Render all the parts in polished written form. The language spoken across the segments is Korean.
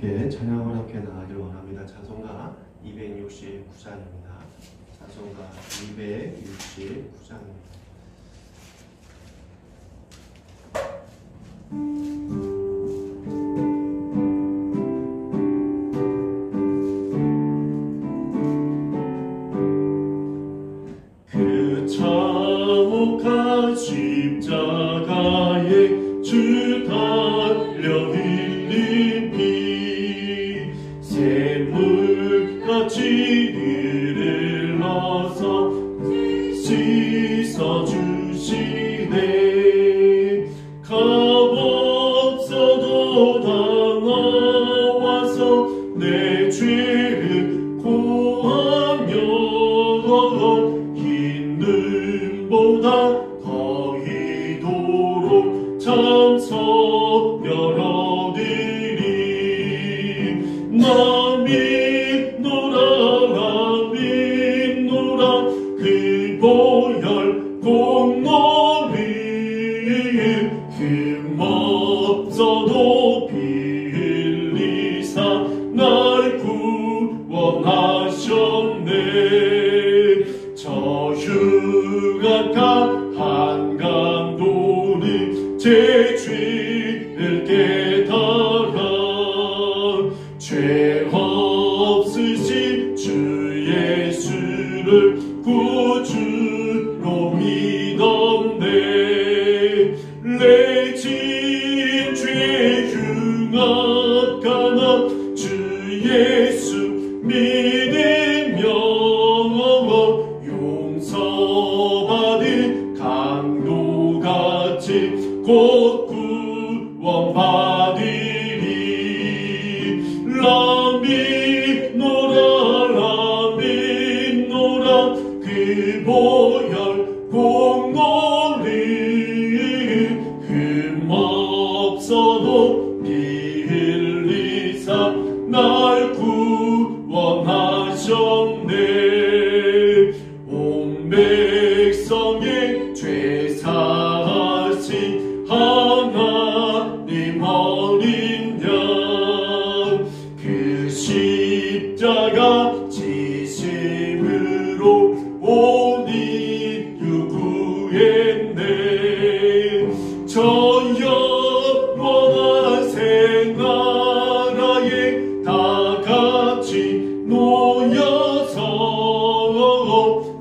함께 찬양을 함께 나가기를 원합니다. 찬송가 269장입니다. 찬송가 269장입니다. 그 참혹한 십자가에 주 달려 흘린 피 샘물같이 흘러서 씻어주시네. 값없어도 다 나와서 내 죄를 고하며 흰 눈보다 더 이도록 참선별 얻으리. 나 믿노라 믿노라 그 보혈 공로를 흠없어도 피 흘리사 날 구원하셨네. 저 흉악한 한강도는 제 죄를 깨달아 죄 없으신 주 예수를 구주로 믿었네. 내 진죄 흉악한 주 예수 믿으며 용서받은 강도같이 곧 구원받으리. 라 믿노라 그 보혈 공로를 흠없어도 피 흘리사 날 구원하셨네. 온 백성의 죄 사하신 하나님 어린 양 그 십자가 지심으로 온 인류 구했네. 저 영원한 생나라에 다 같이 놓여서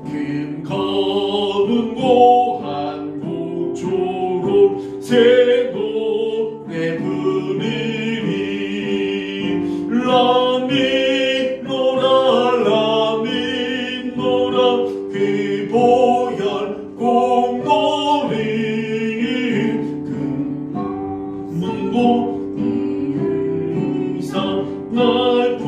금 거는 고한 곡조로 새 노래 부르리. 라 믿노라 그 보혈 공로를 금문고 이사 날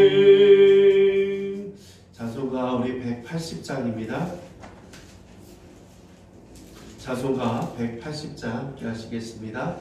구원하셨네. 찬송가 우리 180장입니다. 찬송가 180장 함께 하시겠습니다.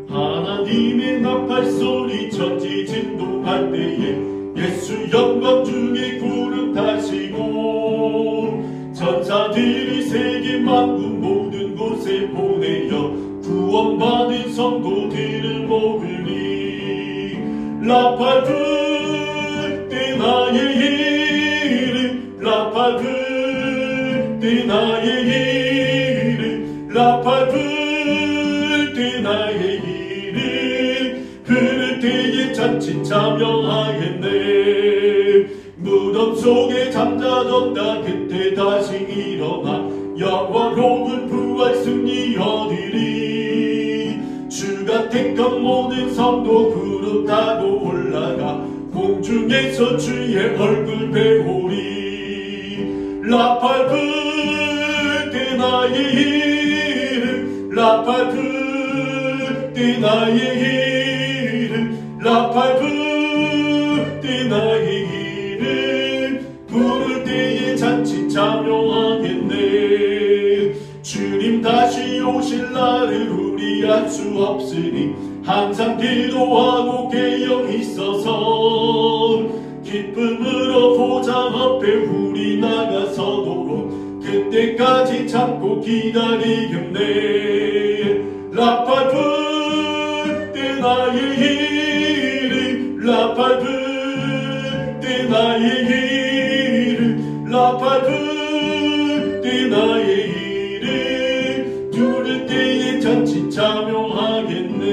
하나님의 나팔소리 천지 진동할 때에 예수 영광 중에 구름 타시고 천사들이 세계 만국 모든 곳에 보내어 구원받은 성도들을 모으리. 나팔 불 때 나의 이름 나팔 불 때 나의 이름 나팔 불 때 나의 이름 부를 때에 잔치 참여하겠네. 무덤 속에 잠자던 나 그때 다시 일어나 영원로운 부활 승리 얻으리. 주가 택한 모든 성도 구름 타고 올라가 공중에서 주의 얼굴 배우리. 나팔 불 때 나의 이름 나팔 불 때 나의 이름 나팔 불 때 나의 이름 부를 때에 잔치 참여하겠네. 주님 다시 오실 날 나를 우리 알 수 없으니 항상 기도하고 계영 있어서 기쁨으로 보좌 앞에 우리 나가서도록 그때까지 참고 기다리겠네. 라팔풀 때 나의 이름 라팔풀 때 나의 이름 라팔풀 때 나의 이름 부를 때에 잔치 찬양하겠네.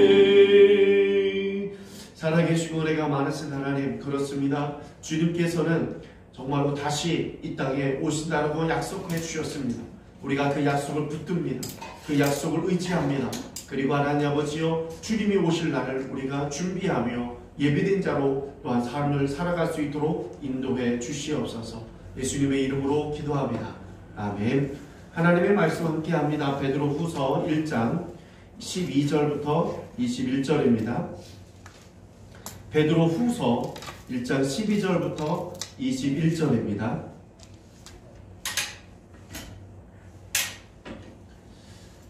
살아계시고 은혜가 많으신 하나님, 그렇습니다. 주님께서는 정말로 다시 이 땅에 오신다고 약속해 주셨습니다. 우리가 그 약속을 붙듭니다. 그 약속을 의지합니다. 그리고 하나님 아버지여, 주님이 오실 날을 우리가 준비하며 예비된 자로 또한 삶을 살아갈 수 있도록 인도해 주시옵소서. 예수님의 이름으로 기도합니다. 아멘. 하나님의 말씀 함께합니다. 베드로후서 1장 12절부터 21절입니다. 베드로후서 1장 12절부터 21절입니다.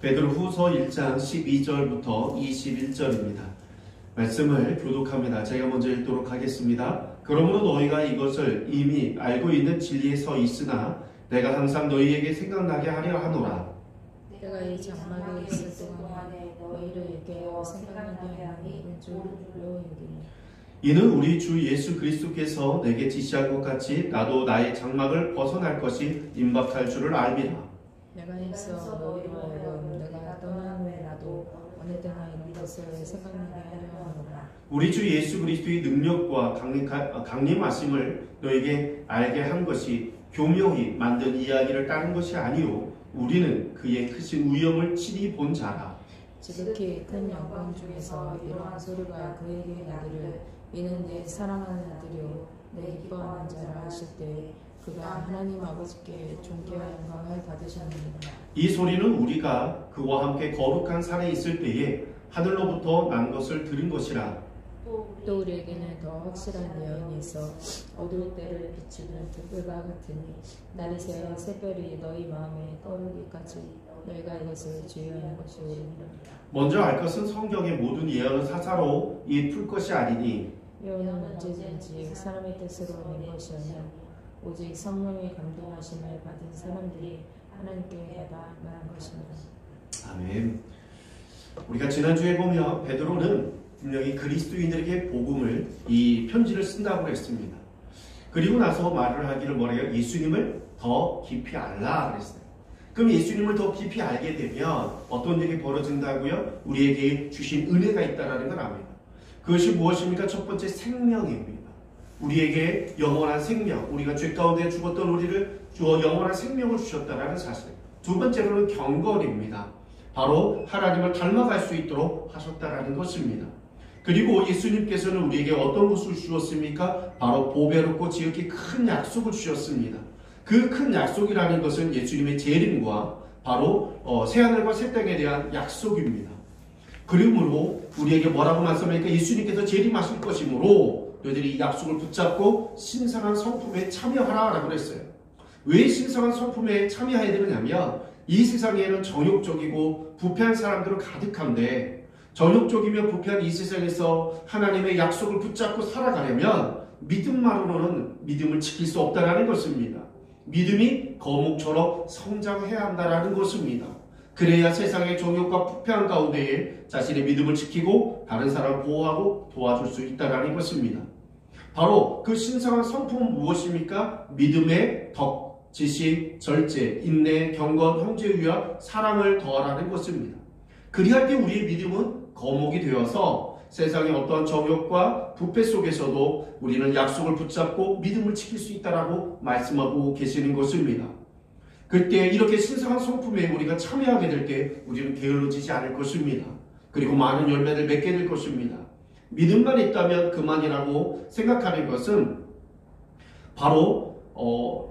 베드로후서 1장 12절부터 21절입니다. 말씀을 교독합니다. 제가 먼저 읽도록 하겠습니다. 그러므로 너희가 이것을 이미 알고 있는 진리에 서 있으나 내가 항상 너희에게 생각나게 하려 하노라. 내가 이 장막에 있을 동안에 너희를 얘기하여 생각나게 하니 왼쪽으로 여기니 이는 우리 주 예수 그리스도께서 내게 지시한 것 같이 나도 나의 장막을 벗어날 것이 임박할 줄을 알미라. 내가 있어 너희로 하여금 내가 떠난 후에 나도 어느 때나 이런 것을 생각나게 하려 하노라. 우리 주 예수 그리스도의 능력과 강림하심을 너에게 알게 한 것이 교묘히 만든 이야기를 따른 것이 아니요 우리는 그의 크신 위엄을 친히 본 자라. 지극히 큰 영광 중에서 이러한 소리가 그에게 나기를 이는 내 사랑하는 아들이요 내 기뻐하는 자라 하실 때 그가 하나님 아버지께 존귀와 영광을 받으셨느니라. 이 소리는 우리가 그와 함께 거룩한 산에 있을 때에 하늘로부터 난 것을 들은 것이라. 또 우리에게는 더 확실한 예언이 있어 어두울 때를 비추는 등불과 같으니 날이 새어 새별이 너희 마음에 떠오르기까지 너희가 이것을 주의하는 것이 옳으니라. 먼저 알 것은 성경의 모든 예언은 사사로 풀 것이 아니니 예언은 언제든지 사람의 뜻으로 낸 것이 아니라 오직 성령의 감동하심을 받은 사람들이 하나님께 받아 말한 것입니다. 아멘. 우리가 지난주에 보면 베드로는 분명히 그리스도인들에게 복음을 이 편지를 쓴다고 했습니다. 그리고 나서 말을 하기를 뭐래요? 예수님을 더 깊이 알라 그랬어요. 그럼 예수님을 더 깊이 알게 되면 어떤 일이 벌어진다고요? 우리에게 주신 은혜가 있다는 걸 압니다. 그것이 무엇입니까? 첫 번째 생명입니다. 우리에게 영원한 생명, 우리가 죄 가운데 죽었던 우리를 주어 영원한 생명을 주셨다는 사실. 두 번째로는 경건입니다. 바로 하나님을 닮아갈 수 있도록 하셨다는 것입니다. 그리고 예수님께서는 우리에게 어떤 것을 주셨습니까? 바로 보배롭고 지극히 큰 약속을 주셨습니다. 그 큰 약속이라는 것은 예수님의 재림과 바로 새하늘과 새 땅에 대한 약속입니다. 그러므로 우리에게 뭐라고 말씀합니까? 예수님께서 재림하실 것이므로 너희들이 이 약속을 붙잡고 신성한 성품에 참여하라 라고 그랬어요. 왜 신성한 성품에 참여해야 되느냐면 이 세상에는 정욕적이고 부패한 사람들은 가득한데 정욕적이며 부패한 이 세상에서 하나님의 약속을 붙잡고 살아가려면 믿음만으로는 믿음을 지킬 수 없다는 것입니다. 믿음이 거목처럼 성장해야 한다는 것입니다. 그래야 세상의 정욕과 부패한 가운데에 자신의 믿음을 지키고 다른 사람을 보호하고 도와줄 수 있다는 것입니다. 바로 그 신성한 성품은 무엇입니까? 믿음의 덕, 지식, 절제, 인내, 경건, 형제유와 사랑을 더하라는 것입니다. 그리할 때 우리의 믿음은 거목이 되어서 세상의 어떠한 정욕과 부패 속에서도 우리는 약속을 붙잡고 믿음을 지킬 수 있다라고 말씀하고 계시는 것입니다. 그때 이렇게 신성한 성품에 우리가 참여하게 될 때 우리는 게을러지지 않을 것입니다. 그리고 많은 열매를 맺게 될 것입니다. 믿음만 있다면 그만이라고 생각하는 것은 바로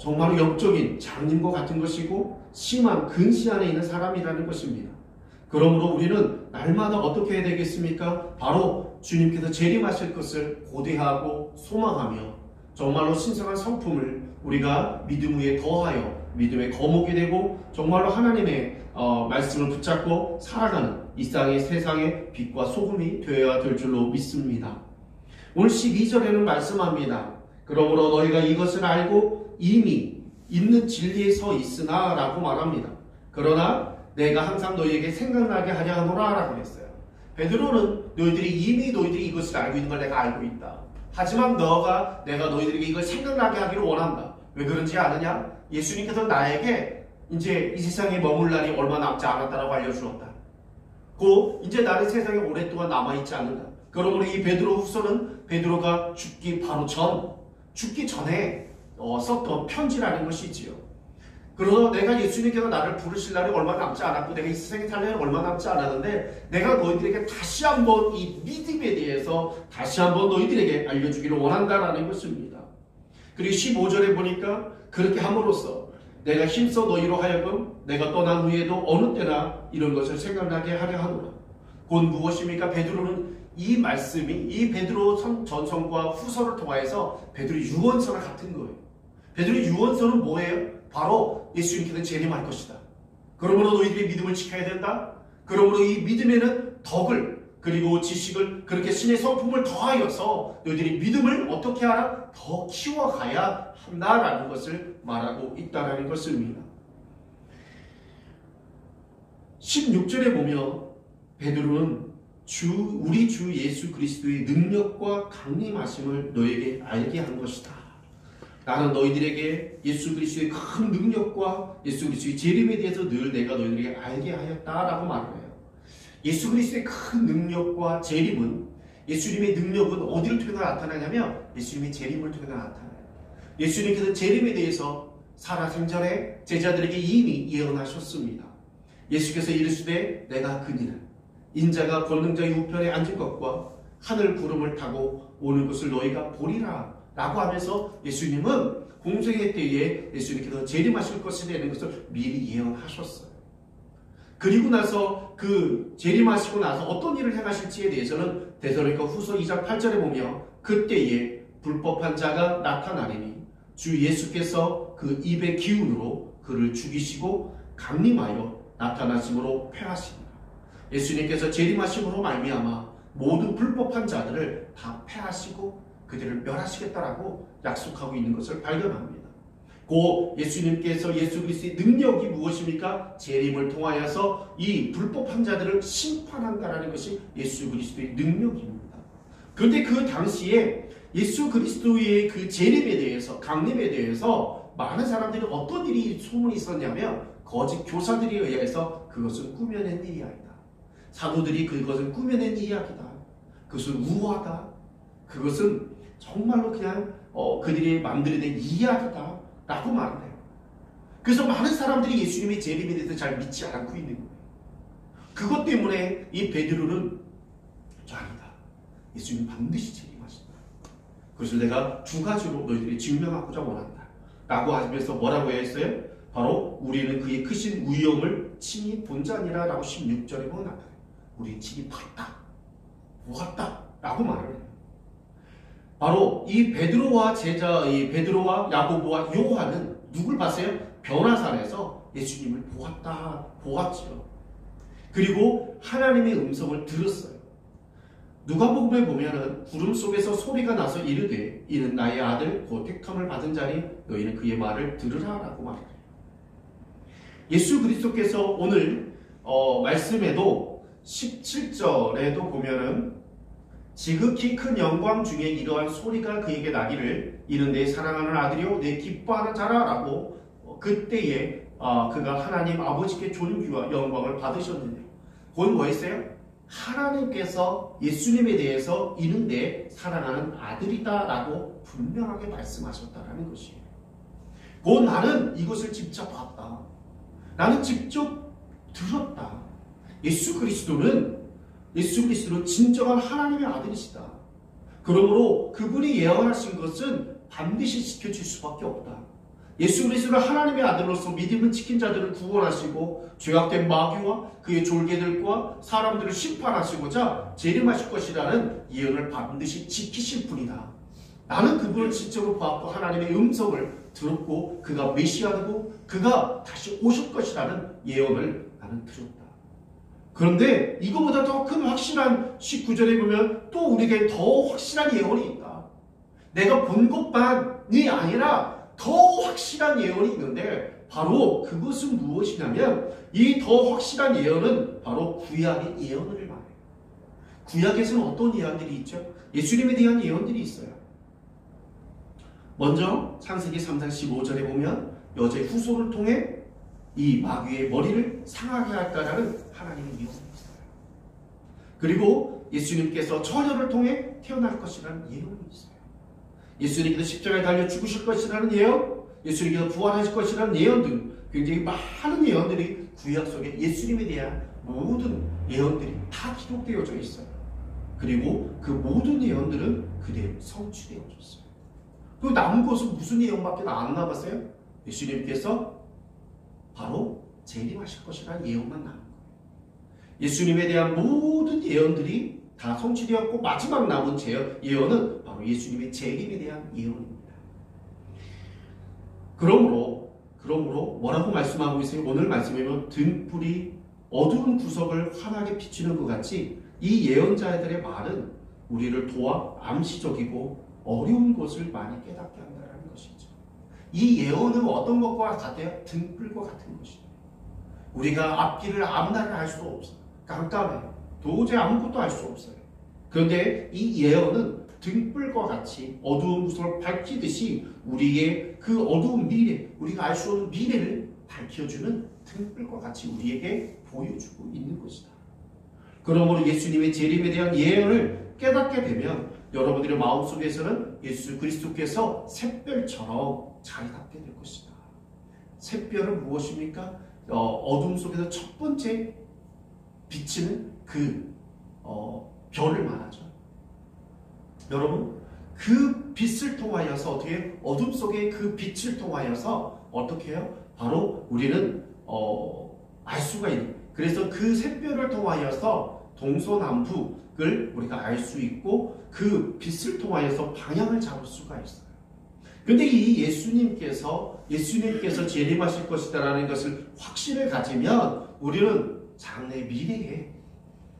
정말 영적인 장님과 같은 것이고 심한 근시 안에 있는 사람이라는 것입니다. 그러므로 우리는 날마다 어떻게 해야 되겠습니까? 바로 주님께서 재림하실 것을 고대하고 소망하며 정말로 신성한 성품을 우리가 믿음 위에 더하여 믿음의 거목이 되고 정말로 하나님의 말씀을 붙잡고 살아가는 이 세상의 빛과 소금이 되어야 될 줄로 믿습니다. 오늘 12절에는 말씀합니다. 그러므로 너희가 이것을 알고 이미 있는 진리에 서 있으나 라고 말합니다. 그러나 내가 항상 너희에게 생각나게 하려 하노라 라고 했어요. 베드로는 너희들이 이것을 알고 있는 걸 내가 알고 있다. 하지만 내가 너희들에게 이걸 생각나게 하기를 원한다. 왜 그런지 아느냐? 예수님께서 나에게 이제 이 세상에 머물 날이 얼마 남지 않았다라고 알려주었다. 이제 나는 세상에 오랫동안 남아있지 않는다. 그러므로 이 베드로 후서는 베드로가 죽기 전에 썼던 편지라는 것이지요. 그래서 내가 예수님께서 나를 부르실 날이 얼마 남지 않았고 내가 이 세상에 살 날이 얼마 남지 않았는데 내가 너희들에게 다시 한번 이 믿음에 대해서 다시 한번 너희들에게 알려주기를 원한다라는 것입니다. 그리고 15절에 보니까 그렇게 함으로써 내가 힘써 너희로 하여금 내가 떠난 후에도 어느 때나 이런 것을 생각나게 하려 하노라. 곧 무엇입니까? 베드로는 이 말씀이 이 베드로 전서과 후서를 통하여서 베드로 유언서와 같은 거예요. 베드로 유언서는 뭐예요? 바로 예수님께서 재림할 것이다. 그러므로 너희들이 믿음을 지켜야 된다. 그러므로 이 믿음에는 덕을 그리고 지식을 그렇게 신의 성품을 더하여서 너희들이 믿음을 어떻게 하라? 더 키워가야 한다라는 것을 말하고 있다는 것입니다. 16절에 보면 베드로는 우리 주 예수 그리스도의 능력과 강림하심을 너에게 알게 한 것이다. 나는 너희들에게 예수 그리스도의 큰 능력과 예수 그리스도의 재림에 대해서 늘 내가 너희들에게 알게 하였다라고 말을 해요. 예수 그리스도의 큰 능력과 재림은 예수님의 능력은 어디를 통해 나타나냐면 예수님의 재림을 통해 나타나요. 예수님께서 재림에 대해서 살아생전에 제자들에게 이미 예언하셨습니다. 예수께서 이르시되 내가 그니라 인자가 권능자의 우편에 앉은 것과 하늘 구름을 타고 오는 것을 너희가 보리라 라고 하면서 예수님은 공생의 때에 예수님께서 재림하실 것이 되는 것을 미리 예언하셨어요. 그리고 나서 그 재림하시고 나서 어떤 일을 행하실지에 대해서는 데살로니가 후서 2장 8절에 보면 그때에 불법한 자가 나타나리니 주 예수께서 그 입의 기운으로 그를 죽이시고 강림하여 나타나심으로 패하시니라. 예수님께서 재림하심으로 말미암아 모든 불법한 자들을 다 패하시고 그들을 멸하시겠다라고 약속하고 있는 것을 발견합니다. 예수님께서 예수 그리스도의 능력이 무엇입니까? 재림을 통하여서 이 불법한 자들을 심판한다라는 것이 예수 그리스도의 능력입니다. 그런데 그 당시에 예수 그리스도의 그 재림에 대해서 강림에 대해서 많은 사람들이 어떤 일이 소문이 있었냐면 거짓 교사들에 의해서 그것은 꾸며낸 이야기다. 사도들이 그것을 꾸며낸 이야기다. 그것은 우화다. 그것은 정말로 그냥 그들이 만들어낸 이야기다 라고 말을 해요. 그래서 많은 사람들이 예수님의 재림에 대해서 잘 믿지 않고 있는 거예요. 그것 때문에 이 베드로는 아니다. 예수님 반드시 재림하신다. 그것을 내가 두 가지로 너희들이 증명하고자 원한다 라고 하면서 뭐라고 했어요? 바로 우리는 그의 크신 위엄을 친히 본 자니라 라고 16절에 보면 나타나요. 우리 친히 봤다, 보았다 라고 말을 해요. 바로 이 베드로와 야고보와 요한은 누굴 봤어요? 변화산에서 예수님을 보았지요. 그리고 하나님의 음성을 들었어요. 누가복음에 보면은 구름 속에서 소리가 나서 이르되 이는 나의 아들 곧 택함을 받은 자니 너희는 그의 말을 들으라 라고 말해요. 예수 그리스도께서 오늘 말씀에도 17절에도 보면은 지극히 큰 영광 중에 이러한 소리가 그에게 나기를 이는 내 사랑하는 아들이요 내 기뻐하는 자라 라고 그때에 그가 하나님 아버지께 존귀와 영광을 받으셨는데 그건 뭐였어요? 하나님께서 예수님에 대해서 이는 내 사랑하는 아들이다 라고 분명하게 말씀하셨다라는 것이에요. 곧 나는 이것을 직접 봤다. 나는 직접 들었다. 예수 그리스도는 진정한 하나님의 아들이시다. 그러므로 그분이 예언하신 것은 반드시 지켜질 수밖에 없다. 예수 그리스도를 하나님의 아들로서 믿음을 지킨 자들을 구원하시고 죄악된 마귀와 그의 졸개들과 사람들을 심판하시고자 재림하실 것이라는 예언을 반드시 지키실 분이다. 나는 그분을 진짜로 보았고 하나님의 음성을 들었고 그가 메시아고 그가 다시 오실 것이라는 예언을 나는 들었다. 그런데 이거보다 더 큰 확실한 19절에 보면 또 우리에게 더 확실한 예언이 있다. 내가 본 것만이 아니라 더 확실한 예언이 있는데 바로 그것은 무엇이냐면 이 더 확실한 예언은 바로 구약의 예언을 말해요. 구약에서는 어떤 예언들이 있죠? 예수님에 대한 예언들이 있어요. 먼저 창세기 3장 15절에 보면 여자의 후손을 통해 이 마귀의 머리를 상하게 할까라는 하나님의 예언이 있어요. 그리고 예수님께서 처녀를 통해 태어날 것이라는 예언이 있어요. 예수님께서 십자가에 달려 죽으실 것이라는 예언, 예수님께서 부활하실 것이라는 예언 등 굉장히 많은 예언들이 구약 속에 예수님에 대한 모든 예언들이 다 기록되어져 있어요. 그리고 그 모든 예언들은 그대로 성취되어졌어요. 그 남은 것은 무슨 예언밖에 안 남았어요? 예수님께서 바로 재림하실 것이라는 예언만 남은 거예요. 예수님에 대한 모든 예언들이 다 성취되었고 마지막 남은 예언은 바로 예수님의 재림에 대한 예언입니다. 그러므로 뭐라고 말씀하고 있어요? 오늘 말씀에 보면 등불이 어두운 구석을 환하게 비추는 것 같이 이 예언자들의 말은 우리를 도와 암시적이고 어려운 것을 많이 깨닫게 한다는 것이죠. 이 예언은 어떤 것과 같아요? 등불과 같은 것이죠. 우리가 앞길을 앞날을 알 수 없어요. 깜깜해요. 도저히 아무것도 알 수 없어요. 그런데 이 예언은 등불과 같이 어두운 구석을 밝히듯이 우리의 그 어두운 미래, 우리가 알 수 없는 미래를 밝혀주는 등불과 같이 우리에게 보여주고 있는 것이다. 그러므로 예수님의 재림에 대한 예언을 깨닫게 되면 여러분들의 마음속에서는 예수 그리스도께서 샛별처럼 자리 잡게 될 것이다. 샛별은 무엇입니까? 어둠 속에서 첫 번째 비치는 그 별을 말하죠. 여러분, 그 빛을 통하여서 어떻게 어둠 속의 그 빛을 통하여서 어떻게 해요? 바로 우리는 알 수가 있는. 그래서 그 샛별을 통하여서 동서남북을 우리가 알 수 있고 그 빛을 통하여서 방향을 잡을 수가 있어요. 그런데 이 예수님께서 재림하실 것이다라는 것을 확신을 가지면 우리는 장래 미래에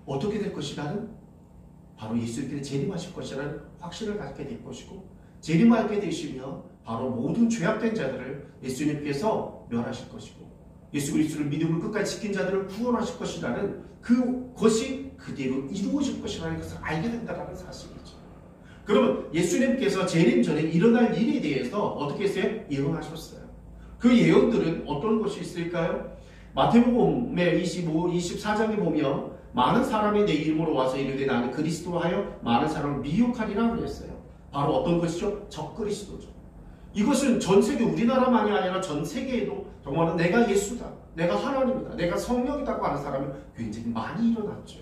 어떻게 될 것이라는 바로 예수님께서 재림하실 것이라는 확신을 갖게 될 것이고 재림하게 되시면 바로 모든 죄악된 자들을 예수님께서 멸하실 것이고 예수 그리스도를 믿음을 끝까지 지킨 자들을 구원하실 것이라는 그것이 그대로 이루어질 것이라는 것을 알게 된다는 사실이죠. 그러면 예수님께서 재림 전에 일어날 일에 대해서 어떻게 했어요? 예언하셨어요. 그 예언들은 어떤 것이 있을까요? 마태복음의 24장에 보면 많은 사람이 내 이름으로 와서 이르되 나는 그리스도로 하여 많은 사람을 미혹하리라 그랬어요. 바로 어떤 것이죠? 적그리스도죠. 이것은 전 세계 우리나라만이 아니라 전 세계에도 정말로 내가 예수다, 내가 하나님이다, 내가 성령이라고 하는 사람이 굉장히 많이 일어났죠.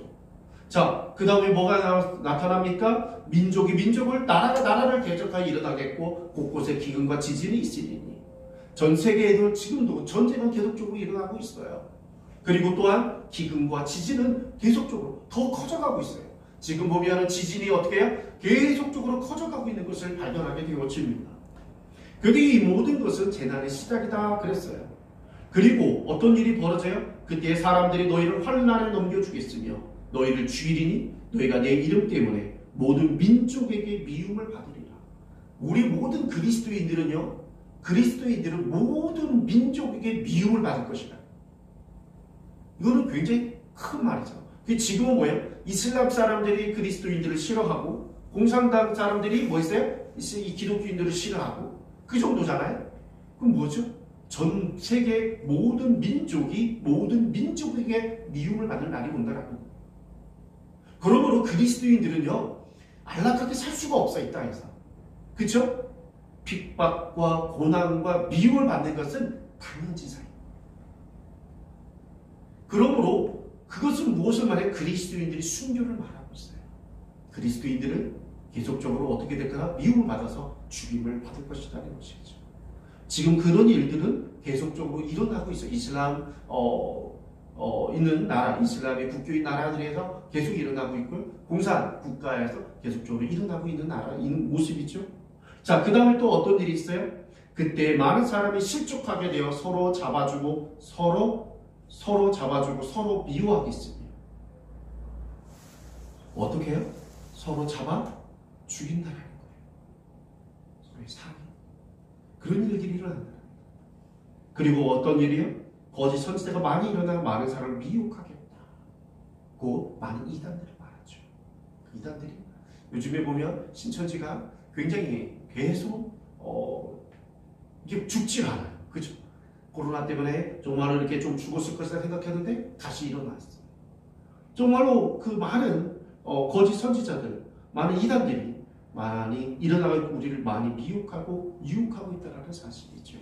자, 그 다음에 뭐가 나타납니까? 민족이 민족을, 나라가 나라를 대적하여 일어나겠고 곳곳에 기근과 지진이 있으리니 전 세계에도 지금도 전쟁은 계속적으로 일어나고 있어요. 그리고 또한 기근과 지진은 계속적으로 더 커져가고 있어요. 지금 보면 지진이 어떻게 해요? 계속적으로 커져가고 있는 것을 발견하게 되어집니다. 그런데 이 모든 것은 재난의 시작이다 그랬어요. 그리고 어떤 일이 벌어져요? 그때 사람들이 너희를 환난에 넘겨주겠으며 너희를 죽이리니 너희가 내 이름 때문에 모든 민족에게 미움을 받으리라. 우리 모든 그리스도인들은 모든 민족에게 미움을 받을 것이다. 이거는 굉장히 큰 말이죠. 지금은 뭐예요? 이슬람 사람들이 그리스도인들을 싫어하고 공산당 사람들이 뭐 있어요? 이 기독교인들을 싫어하고 그 정도잖아요. 그럼 뭐죠? 전 세계 모든 민족에게 미움을 받는 날이 온다라는 거예요. 그러므로 그리스도인들은요 안락하게 살 수가 없어 이 땅에서. 그렇죠? 핍박과 고난과 미움을 받는 것은 당연지사예요. 그러므로 그것은 무엇을 말해요? 그리스도인들이 순교를 말하고 있어요. 그리스도인들은 계속적으로 어떻게 될까? 미움을 받아서 죽임을 받을 것이라는 것이죠. 지금 그런 일들은 계속적으로 일어나고 있어요. 이슬람 있는 나라, 이슬람의 국교인 나라들에서 계속 일어나고 있고요. 공산 국가에서 계속적으로 일어나고 있는 모습이죠. 자, 그 다음에 또 어떤 일이 있어요? 그때 많은 사람이 실족하게 되어 서로 잡아주고 서로 잡아주고 서로 미워하겠으며. 어떻게 해요? 서로 잡아 죽인다라는 거예요. 서로의 사기. 그런 일들이 일어난다. 그리고 어떤 일이요? 거짓 선지자가 많이 일어나고 많은 사람을 미혹하겠다. 그 많은 이단들을 말하죠. 그 이단들이 요즘에 보면 신천지가 굉장히 계속 이게 죽질 않아요. 그죠? 코로나 때문에 정말로 이렇게 좀 죽었을 것이라 생각했는데 다시 일어났어요. 정말로 그 많은 거짓 선지자들, 많은 이단들이 많이 일어나고 우리를 많이 미혹하고 유혹하고 있다는 사실이죠.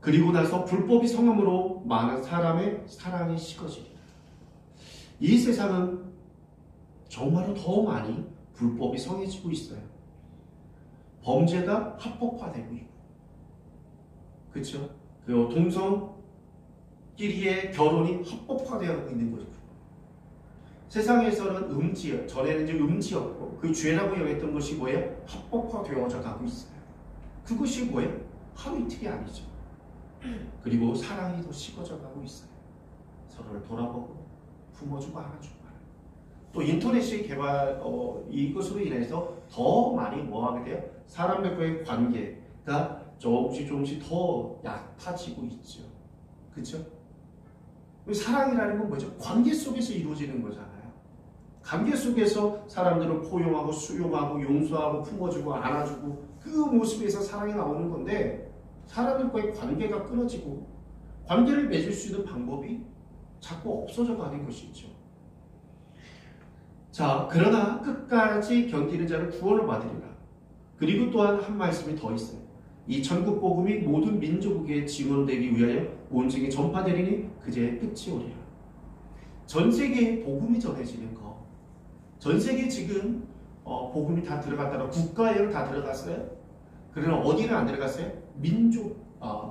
그리고 나서 불법이 성함으로 많은 사람의 사랑이 식어지리라. 이 세상은 정말로 더 많이 불법이 성해지고 있어요. 범죄가 합법화되고 있고, 그렇죠? 그 동성끼리의 결혼이 합법화되어 있는 거죠. 세상에서는 전에는 이제 음지였고 그 죄라고 여겼던 것이 뭐예요? 합법화되어져 가고 있어요. 그것이 뭐예요? 하루 이틀이 아니죠. 그리고 사랑이 더 식어져 가고 있어요. 서로를 돌아보고 품어주고 안아주고. 또 인터넷이 개발 이것으로 인해서 더 많이 뭐하게 돼요? 사람들과의 관계가 조금씩 더 얕아지고 있죠. 그렇죠? 사랑이라는 건 뭐죠? 관계 속에서 이루어지는 거잖아요. 관계 속에서 사람들을 포용하고 수용하고 용서하고 품어주고 안아주고 그 모습에서 사랑이 나오는 건데, 사람들과의 관계가 끊어지고 관계를 맺을 수 있는 방법이 자꾸 없어져 가는 것이죠. 자, 그러나 끝까지 견디는 자는 구원을 받으리라. 그리고 또한 한 말씀이 더 있어요. 이 천국 복음이 모든 민족에게 증언되기 위하여 온 세계에 전파되리니 그제의 끝이 오리라. 전 세계에 복음이 전해지는 거. 전 세계에 지금 복음이 다 들어갔다가 국가에는 다 들어갔어요. 그러나 어디는 안 들어갔어요? 민족,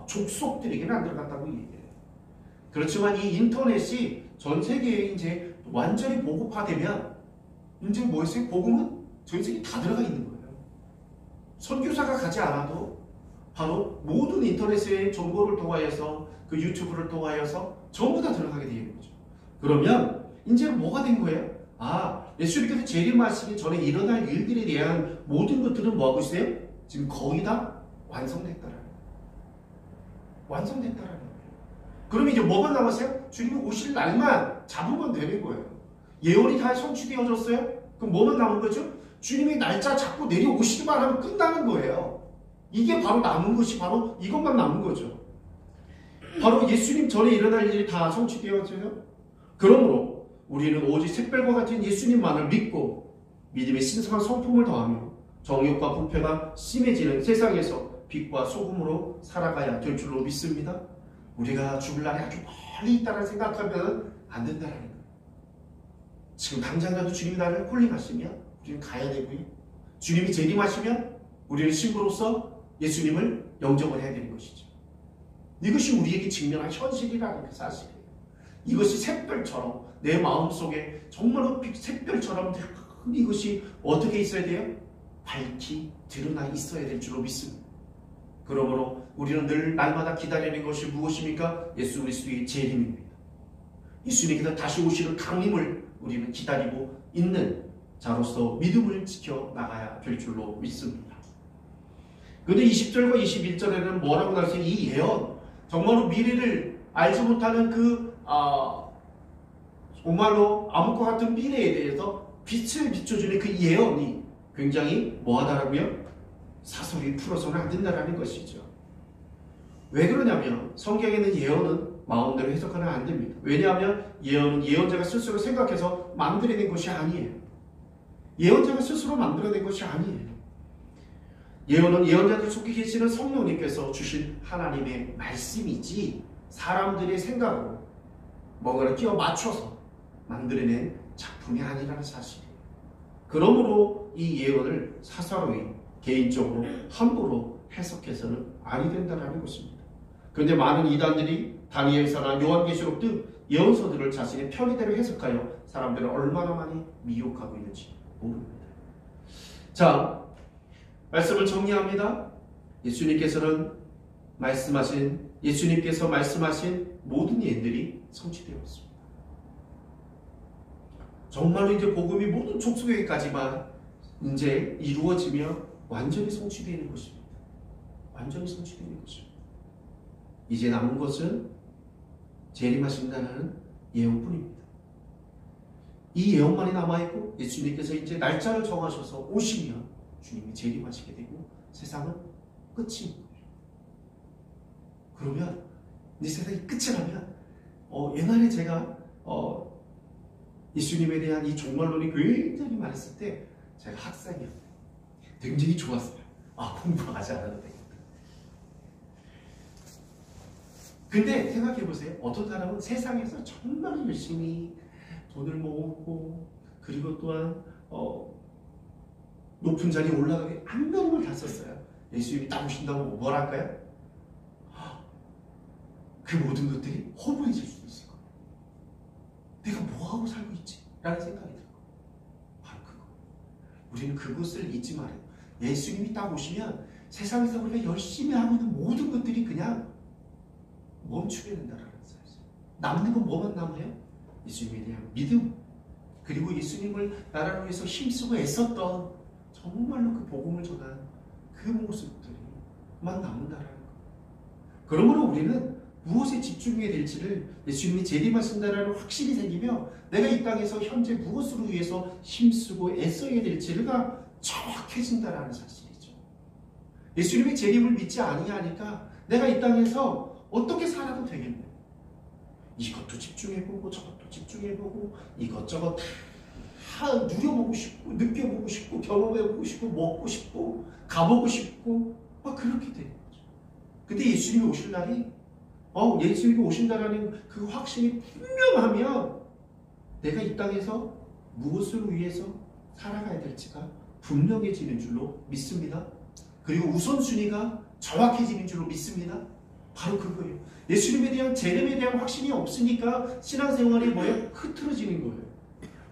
족속들에게는 안 들어갔다고 얘기해요. 그렇지만 이 인터넷이 전 세계에 이제 완전히 보급화되면 이제 뭐였어요? 복음은 전 세계에 다 들어가 있는 거예요. 선교사가 가지 않아도 바로 모든 인터넷의 정보를 통하여서 그 유튜브를 통하여서 전부 다 들어가게 되는 거죠. 그러면 이제 뭐가 된 거예요? 예수님께서 재림하시기 전에 일어날 일들에 대한 모든 것들은 뭐하고 있어요? 지금 거의 다 완성됐다라는 거예요. 완성됐다라는 거예요. 그러면 이제 뭐가 남았어요? 주님이 오실 날만 잡으면 되는 거예요. 예언이 다 성취되어졌어요? 그럼 뭐만 남은 거죠? 주님의 날짜 잡고 내려오시기만 하면 끝나는 거예요. 이게 바로 남은 것이 바로 이것만 남은 거죠. 바로 예수님 전에 일어날 일이 다 성취되어져요. 그러므로 우리는 오직 샛별과 같은 예수님만을 믿고 믿음의 신성한 성품을 더하며 정욕과 부패가 심해지는 세상에서 빛과 소금으로 살아가야 될 줄로 믿습니다. 우리가 죽을 날이 아주 멀리 있다는 생각하면 안 된다는 거예요. 지금 당장이라도 주님이 나를 콜링하시면 우리는 가야 되고요. 주님이 재림하시면 우리는 신부로서 예수님을 영접을 해야 되는 것이죠. 이것이 우리에게 직면한 현실이라는 그 사실이에요. 이것이 샛별처럼 내 마음속에 정말로 샛별처럼 이것이 어떻게 있어야 돼요? 밝히 드러나 있어야 될 줄로 믿습니다. 그러므로 우리는 늘 날마다 기다리는 것이 무엇입니까? 예수 그리스도의 재림입니다. 예수님께서 다시 오시는 강림을 우리는 기다리고 있는 자로서 믿음을 지켜나가야 될 줄로 믿습니다. 그런데 20절과 21절에는 뭐라고 나왔어요? 이 예언, 정말로 미래를 알지 못하는 정말로 암흑과 같은 미래에 대해서 빛을 비춰주는 그 예언이 굉장히 뭐하다라고요? 사설이 풀어서는 안 된다는 것이죠. 왜 그러냐면 성경에는 예언은 마음대로 해석하면 안 됩니다. 왜냐하면 예언은 예언자가 스스로 생각해서 만들어낸 것이 아니에요. 예언자가 스스로 만들어낸 것이 아니에요. 예언은 예언자들 속에 계시는 성령님께서 주신 하나님의 말씀이지 사람들의 생각으로 뭔가를 끼워 맞춰서 만들어낸 작품이 아니라는 사실이에요. 그러므로 이 예언을 사사로이 개인적으로 함부로 해석해서는 아니 된다는 것입니다. 그런데 많은 이단들이 다니엘서나 요한계시록 등 예언서들을 자신의 편의대로 해석하여 사람들을 얼마나 많이 미혹하고 있는지 모릅니다. 자, 말씀을 정리합니다. 예수님께서 말씀하신 모든 예들이 성취되었습니다. 정말로 이제 복음이 모든 족속에게까지만 이제 이루어지며 완전히 성취되는 것입니다. 완전히 성취되는 것입니다. 이제 남은 것은 재림하신다는 예언뿐입니다. 이 예언만이 남아있고 예수님께서 이제 날짜를 정하셔서 오시면 주님이 재림하시게 되고 세상은 끝인 거예요. 그러면 이 세상이 끝이 나면 옛날에 제가 예수님에 대한 이 종말론이 굉장히 많았을 때 제가 학생이었어요. 굉장히 좋았어요. 공부하지 않아도 되겠다. 근데 생각해보세요. 어떤 사람은 세상에서 정말 열심히 돈을 모으고 그리고 또한 높은 자리에 올라가게 안간힘을 다 썼어요. 예수님이 딱 오신다고 뭐랄까요? 그 모든 것들이 허무해질 수도 있을 거예요. 내가 뭐하고 살고 있지? 라는 생각이 들어요. 바로 그거. 우리는 그것을 잊지 말아요. 예수님이 딱 오시면 세상에서 우리가 열심히 하고 있는 모든 것들이 그냥 멈추게 된다는 사실. 남는 건 뭐만 남아요? 예수님에 대한 믿음, 그리고 예수님을 나라를 위해서 힘쓰고 애썼던 정말로 그 복음을 전한 그 모습들이만 남는다라는 거예요. 그러므로 우리는 무엇에 집중해야 될지를 예수님이 재림하신다라는 확신이 생기며 내가 이 땅에서 현재 무엇으로 위해서 힘쓰고 애써야 될지가 정확해진다라는 사실이죠. 예수님의 재림을 믿지 아니하니까 내가 이 땅에서 어떻게 살아도 되겠네. 이것도 집중해보고 저것도 집중해보고 이것저것 다 누려보고 싶고 느껴보고 싶고 경험해보고 싶고 먹고 싶고 가보고 싶고 그렇게 되는 거죠. 근데 예수님이 오실 날이 예수님이 오신다라는 그 확신이 분명하면 내가 이 땅에서 무엇을 위해서 살아가야 될지가 분명해지는 줄로 믿습니다. 그리고 우선순위가 정확해지는 줄로 믿습니다. 바로 그거예요. 예수님에 대한 재림에 대한 확신이 없으니까 신앙생활이 뭐예요? 흐트러지는 거예요.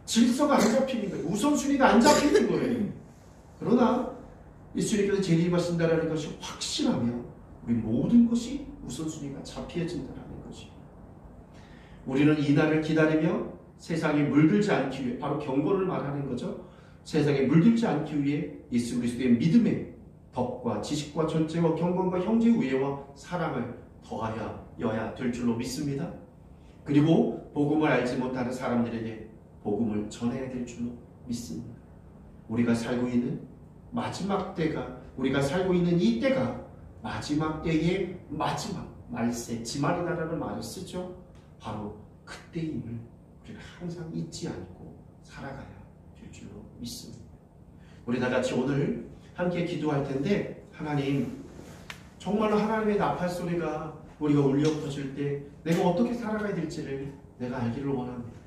질서가 안 잡히는 거예요. 우선순위가 안 잡히는 거예요. 그러나 예수님께서 재림하신다는 것이 확신하면 우리 모든 것이 우선순위가 잡혀진다는 것이에요. 우리는 이 날을 기다리며 세상에 물들지 않기 위해, 바로 경건을 말하는 거죠. 세상에 물들지 않기 위해 예수 그리스도의 믿음에 덕과 지식과 존재와 경건과 형제 우애와 사랑을 더하여야 될 줄로 믿습니다. 그리고 복음을 알지 못하는 사람들에게 복음을 전해야 될 줄로 믿습니다. 우리가 살고 있는 마지막 때가, 우리가 살고 있는 이 때가 마지막 때의 마지막 말세 지말이다라는 말을 쓰죠. 바로 그때임을 우리가 항상 잊지 않고 살아가야 될 줄로 믿습니다. 우리 다 같이 오늘 함께 기도할 텐데, 하나님, 정말로 하나님의 나팔 소리가 우리가 울려 퍼질 때 내가 어떻게 살아가야 될지를 내가 알기를 원합니다.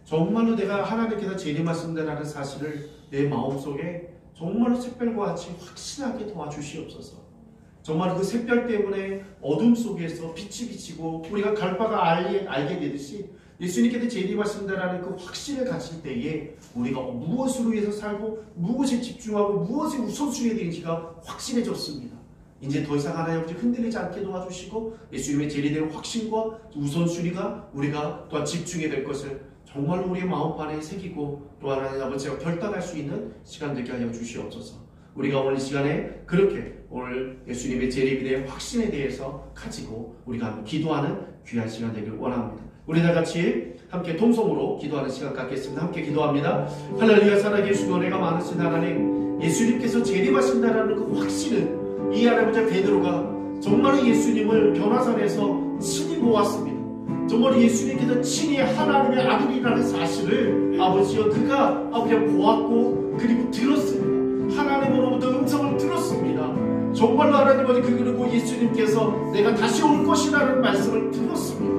정말로 내가 하나님께서 재림하신다라는 사실을 내 마음속에 정말로 샛별과 같이 확신하게 도와주시옵소서. 정말 그 샛별 때문에 어둠 속에서 빛이 비치고 우리가 갈 바가 알게 되듯이 예수님께서 재림하신다라는 그 확신을 가질 때에 우리가 무엇으로 위해서 살고 무엇에 집중하고 무엇에 우선순위가 되는지가 확실해졌습니다. 이제 더 이상 하나님 아버지 흔들리지 않게 도와주시고 예수님의 재림의 확신과 우선순위가 우리가 또한 집중해야 될 것을 정말로 우리의 마음판에 새기고 또 하나님 아버지와 결단할 수 있는 시간 되게 하여 주시옵소서. 우리가 오늘 이 시간에 그렇게 오늘 예수님의 재림에 대한 확신에 대해서 가지고 우리가 한번 기도하는 귀한 시간 되길 원합니다. 우리 다 같이 함께 동성으로 기도하는 시간 갖겠습니다. 함께 기도합니다. 할렐루야. 살아계시고 은혜가 많으신 하나님, 예수님께서 재림하신다라는 그 확신은 이 할아버지 베드로가 정말 예수님을 변화산에서 친히 보았습니다. 정말 예수님께서 친히 하나님의 아들이라는 사실을 아버지여 그가 아버지가 보았고 그리고 들었습니다. 하나님으로부터 음성을 들었습니다. 정말로 하나님 아버지 그리고 예수님께서 내가 다시 올 것이라는 말씀을 들었습니다.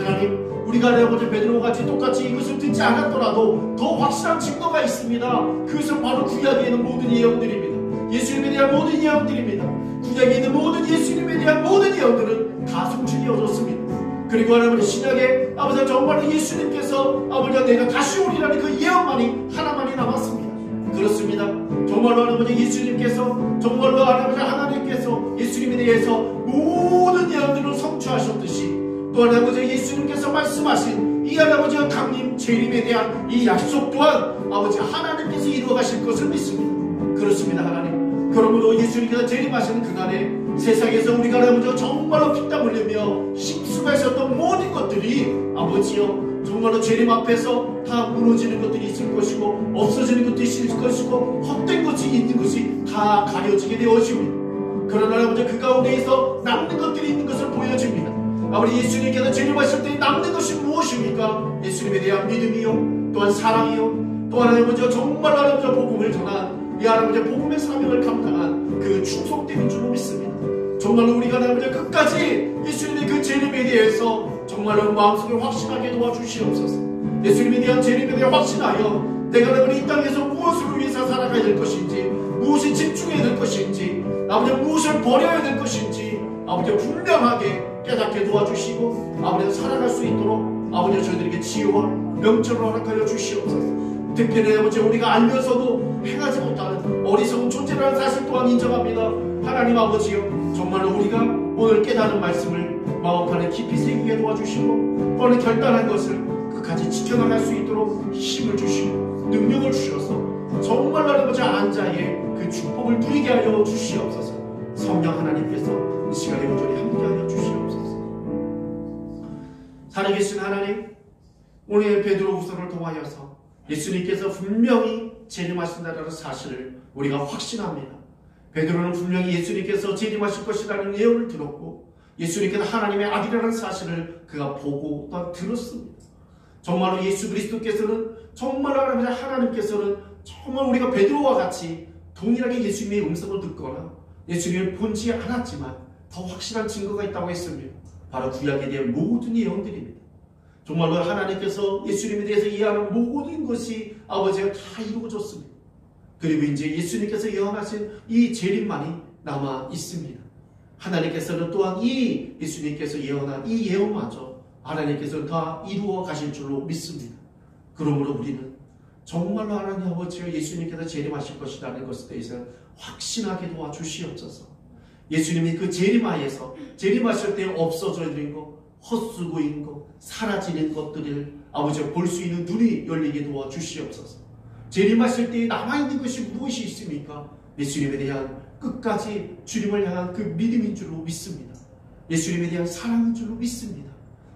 하나님, 우리가 아버지 베드로같이 똑같이 이것을 듣지 않았더라도 더 확실한 증거가 있습니다. 그것은 바로 구약에 있는 모든 예언들입니다. 예수님에 대한 모든 예언들입니다. 구약에 있는 모든 예수님에 대한 모든 예언들은 다 성취되어졌습니다. 그리고 하나님 신약에 아버지 정말 예수님께서 아버지가 내가 다시 오리라는 그 예언만이 하나만이 남았습니다. 그렇습니다. 정말로 아버지 예수님께서 정말로 아버지 하나님께서 예수님에 대해서 모든 예언들을 성취하셨듯이 또한 아버지 예수님께서 말씀하신 이 아버지 강림 재림에 대한 이 약속 또한 아버지 하나님께서 이루어 가실 것을 믿습니다. 그렇습니다. 하나님. 그러므로 예수님께서 재림하시는 그날에 세상에서 우리가 아버지 정말로 피땀 흘리며 힘쓰가셨던 모든 것들이 아버지여 정말로 재림 앞에서 다 무너지는 것들이 있을 것이고 없어지는 것들이 있을 것이고 헛된 것이 있는 것이 다 가려지게 되어집니다. 그러나 아버지 그 가운데에서 남는 것들이 있는 것을 보여줍니다. 아버지 예수님께서 재림하실 때 남는 것이 무엇입니까? 예수님에 대한 믿음이요 또한 사랑이요 또한 아버지 정말로 아버지 복음을 전한 이 아버지 복음의 사명을 감당한 그 충성됨인 줄로 믿습니다. 정말로 우리가 아버지 끝까지 예수님의 그 재림에 대해서 정말로 마음속에 확신하게 도와주시옵소서. 예수님에 대한 재림에 대해 확신하여 내가 아버지 이 땅에서 무엇을 위해서 살아가야 될 것인지 무엇에 집중해야 될 것인지 아버지 무엇을 버려야 될 것인지 아버지 분명하게 깨닫게 도와주시고 아버지 살아갈 수 있도록 아버지 저희들에게 지혜와 명철을 허락하여 주시옵소서. 특별히 아버지 우리가 알면서도 행하지 못하는 어리석은 존재라는 사실 또한 인정합니다. 하나님 아버지여 정말로 우리가 오늘 깨달은 말씀을 마음 안에 깊이 새기게 도와주시고 또한 결단한 것을 끝까지 지켜나갈 수 있도록 힘을 주시고 능력을 주셔서 정말로 아버지 안자의 그 축복을 누리게 하여 주시옵소서. 성령 하나님께서 이 시간에 온전히 함께하여 주시옵소서. 살아계신 하나님, 오늘 베드로후서를 통하여서 예수님께서 분명히 재림하신다는 사실을 우리가 확신합니다. 베드로는 분명히 예수님께서 재림하실 것이라는 예언을 들었고 예수님께서 하나님의 아들이라는 사실을 그가 보고 또 들었습니다. 정말로 예수 그리스도께서는 정말로 하나님께서는 정말 우리가 베드로와 같이 동일하게 예수님의 음성을 듣거나 예수님을 본지 않았지만 더 확실한 증거가 있다고 했습니다. 바로 구약에 대한 모든 예언들입니다. 정말로 하나님께서 예수님에 대해서 이해하는 모든 것이 아버지가 다 이루어졌습니다. 그리고 이제 예수님께서 예언하신 이 재림만이 남아 있습니다. 하나님께서는 또한 이 예수님께서 예언한 이 예언마저 하나님께서는 다 이루어 가실 줄로 믿습니다. 그러므로 우리는 정말로 하나님 아버지가 예수님께서 재림하실 것이라는 것에 대해서 확신하게 도와주시옵소서. 예수님이 그 재림하에서 재림하실 때 없어져 있는 것, 헛수고 있는 것, 사라지는 것들을 아버지가 볼 수 있는 눈이 열리게 도와주시옵소서. 재림하실 때 남아있는 것이 무엇이 있습니까? 예수님에 대한 끝까지 주님을 향한 그 믿음인 줄로 믿습니다. 예수님에 대한 사랑인 줄로 믿습니다.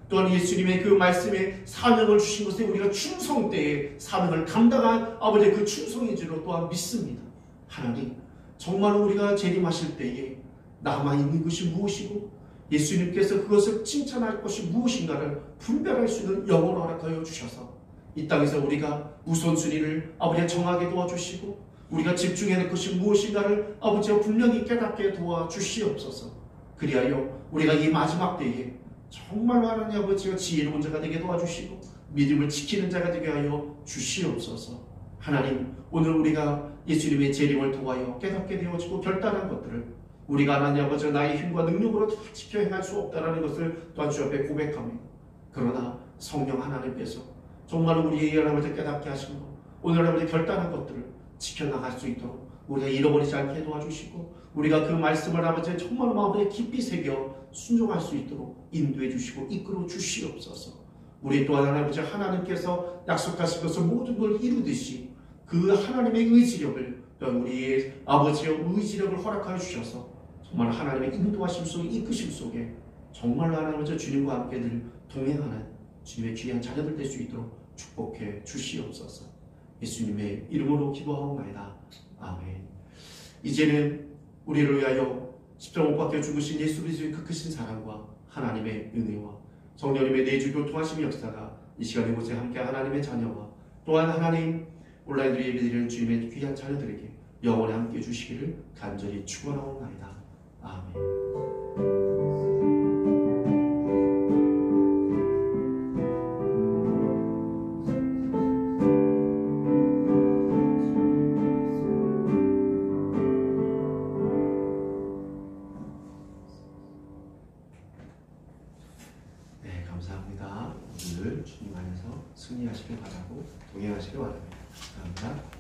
또한 예수님의 그 말씀에 사명을 주신 것에 우리가 충성 때에 사명을 감당한 아버지의 그 충성인 줄로 또한 믿습니다. 하나님, 정말로 우리가 재림하실 때에 남아있는 것이 무엇이고 예수님께서 그것을 칭찬할 것이 무엇인가를 분별할 수 있는 영혼을 허락하여 주셔서 이 땅에서 우리가 우선순위를 아버지가 정하게 도와주시고 우리가 집중해야 될 것이 무엇인가를 아버지가 분명히 깨닫게 도와주시옵소서. 그리하여 우리가 이 마지막 때에 정말로 하나님 아버지가 지혜로운 자가 되게 도와주시고 믿음을 지키는 자가 되게 하여 주시옵소서. 하나님, 오늘 우리가 예수님의 재림을 통하여 깨닫게 되어지고 결단한 것들을 우리가 하나님 아버지 나의 힘과 능력으로 다 지켜 행할 수 없다는 것을 또한 주 앞에 고백합니다. 그러나 성령 하나님께서 정말로 우리의 하나님을 깨닫게 하시고 오늘 아버지 결단한 것들을 지켜나갈 수 있도록 우리가 잃어버리지 않게 도와주시고 우리가 그 말씀을 아버지 정말 마음에 깊이 새겨 순종할 수 있도록 인도해 주시고 이끌어 주시옵소서. 우리 또한 아버지 하나님께서 약속하신 것을 모든 걸 이루듯이 그 하나님의 의지력을 우리의 아버지의 의지력을 허락하여 주셔서 정말 하나님의 인도하심 속에 이끄심 속에 정말로 하나님 주님과 함께 늘 동행하는 주님의 귀한 자녀들 될 수 있도록 축복해 주시옵소서. 예수님의 이름으로 기도하옵나이다. 아멘. 이제는 우리를 위하여 십자가 못 박혀 죽으신 예수 그리스도의 그 크신 사랑과 하나님의 은혜와 성령님의 내주 교통하심의 역사가 이 시간 이곳에 함께 하나님의 자녀와 또한 하나님 온라인으로 예배드리는 주님의 귀한 자녀들에게 영원히 함께 주시기를 간절히 축원하옵나이다. 아멘. 네, 감사합니다. 오늘 주님 안에서 승리하시길 바라고 동행하시길 바랍니다. 감사합니다.